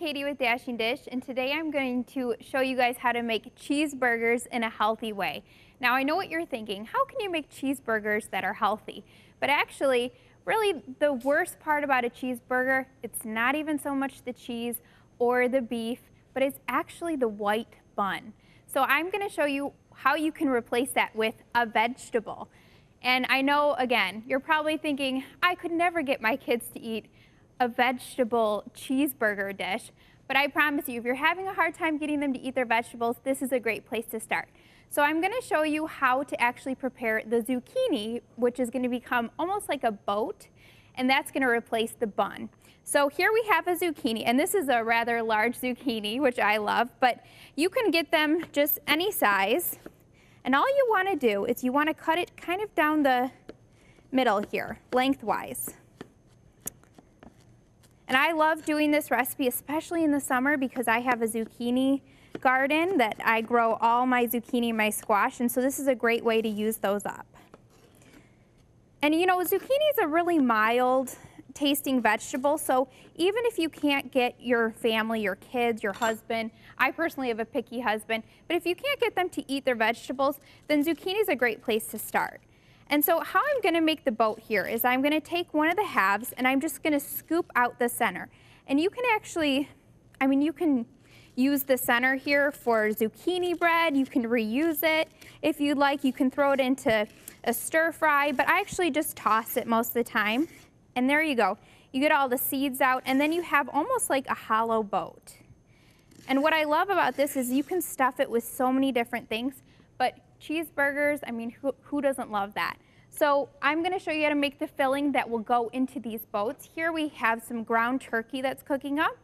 Katie with Dashing Dish, and today I'm going to show you guys how to make cheeseburgers in a healthy way. Now I know what you're thinking, how can you make cheeseburgers that are healthy? But actually, really the worst part about a cheeseburger, it's not even so much the cheese or the beef, but it's actually the white bun. So I'm going to show you how you can replace that with a vegetable. And I know, again, you're probably thinking, I could never get my kids to eat a vegetable cheeseburger dish, but I promise you, if you're having a hard time getting them to eat their vegetables, this is a great place to start. So I'm going to show you how to actually prepare the zucchini, which is going to become almost like a boat, and that's going to replace the bun. So here we have a zucchini, and this is a rather large zucchini, which I love, but you can get them just any size, and all you want to do is you want to cut it kind of down the middle here, lengthwise. And I love doing this recipe, especially in the summer, because I have a zucchini garden that I grow all my zucchini and my squash, and so this is a great way to use those up. And you know, zucchini is a really mild tasting vegetable, so even if you can't get your family, your kids, your husband, I personally have a picky husband, but if you can't get them to eat their vegetables, then zucchini is a great place to start. And so how I'm going to make the boat here is I'm going to take one of the halves and I'm just going to scoop out the center. And you can actually, you can use the center here for zucchini bread. You can reuse it if you'd like. You can throw it into a stir fry, but I actually just toss it most of the time. And there you go. You get all the seeds out, and then you have almost like a hollow boat. And what I love about this is you can stuff it with so many different things, but cheeseburgers, who doesn't love that? So I'm going to show you how to make the filling that will go into these boats. Here we have some ground turkey that's cooking up,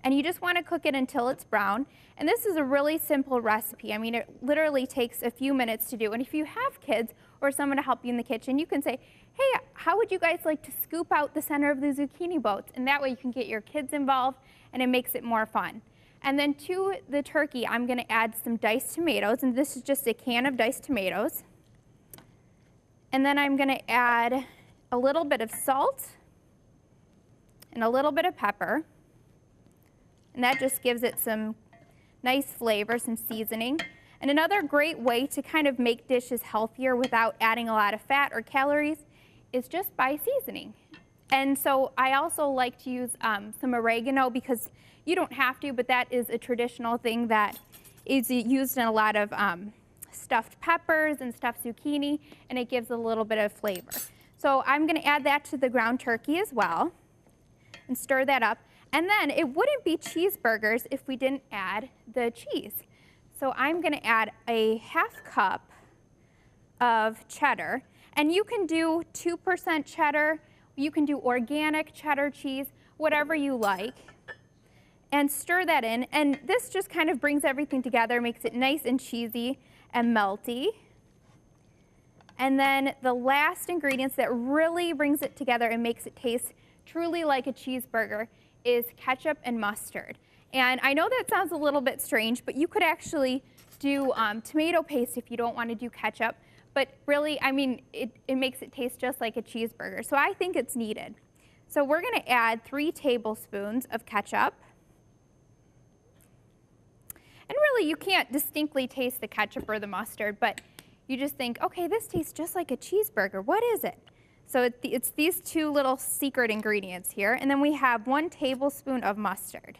and you just want to cook it until it's brown. And this is a really simple recipe. It literally takes a few minutes to do. And if you have kids or someone to help you in the kitchen, you can say, hey, how would you guys like to scoop out the center of the zucchini boats? And that way you can get your kids involved, and it makes it more fun. And then to the turkey, I'm going to add some diced tomatoes, and this is just a can of diced tomatoes. And then I'm going to add a little bit of salt and a little bit of pepper, and that just gives it some nice flavor, some seasoning. And another great way to kind of make dishes healthier without adding a lot of fat or calories is just by seasoning. And so I also like to use some oregano, because you don't have to, but that is a traditional thing that is used in a lot of stuffed peppers and stuffed zucchini, and it gives a little bit of flavor. So I'm going to add that to the ground turkey as well and stir that up. And then it wouldn't be cheeseburgers if we didn't add the cheese. So I'm going to add a ½ cup of cheddar, and you can do 2% cheddar, you can do organic cheddar cheese, whatever you like, and stir that in. And this just kind of brings everything together, makes it nice and cheesy and melty. And then the last ingredients that really brings it together and makes it taste truly like a cheeseburger is ketchup and mustard. And I know that sounds a little bit strange, but you could actually do tomato paste if you don't want to do ketchup. But really, it makes it taste just like a cheeseburger. So I think it's needed. So we're going to add 3 tablespoons of ketchup. And really, you can't distinctly taste the ketchup or the mustard, but you just think, okay, this tastes just like a cheeseburger. What is it? So it's these 2 little secret ingredients here. And then we have 1 tablespoon of mustard.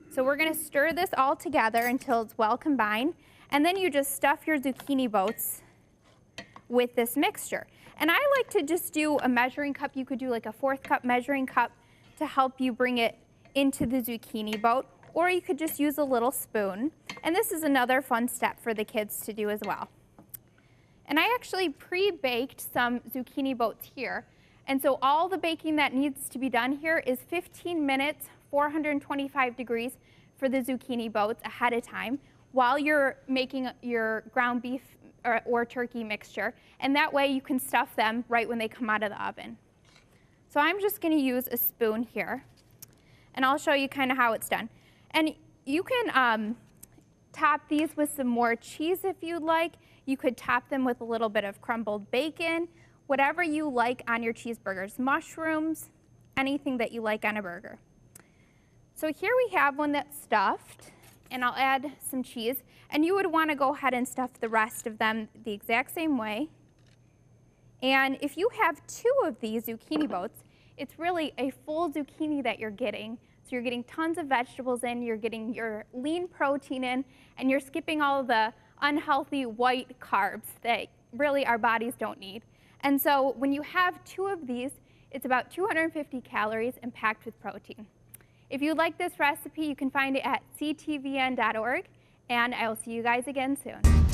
So we're going to stir this all together until it's well combined. And then you just stuff your zucchini boats with this mixture. And I like to just do a measuring cup. You could do like a 1/4 cup measuring cup to help you bring it into the zucchini boat. Or you could just use a little spoon. And this is another fun step for the kids to do as well. And I actually pre-baked some zucchini boats here. And so all the baking that needs to be done here is 15 minutes, 425 degrees for the zucchini boats ahead of time while you're making your ground beef or turkey mixture. And that way you can stuff them right when they come out of the oven. So I'm just going to use a spoon here, and I'll show you kind of how it's done. And you can top these with some more cheese if you'd like. You could top them with a little bit of crumbled bacon, whatever you like on your cheeseburgers, mushrooms, anything that you like on a burger. So here we have one that's stuffed, and I'll add some cheese. And you would want to go ahead and stuff the rest of them the exact same way. And if you have 2 of these zucchini boats, it's really a full zucchini that you're getting. So you're getting tons of vegetables in, you're getting your lean protein in, and you're skipping all the unhealthy white carbs that really our bodies don't need. And so when you have 2 of these, it's about 250 calories and packed with protein. If you like this recipe, you can find it at ctvn.org, and I will see you guys again soon.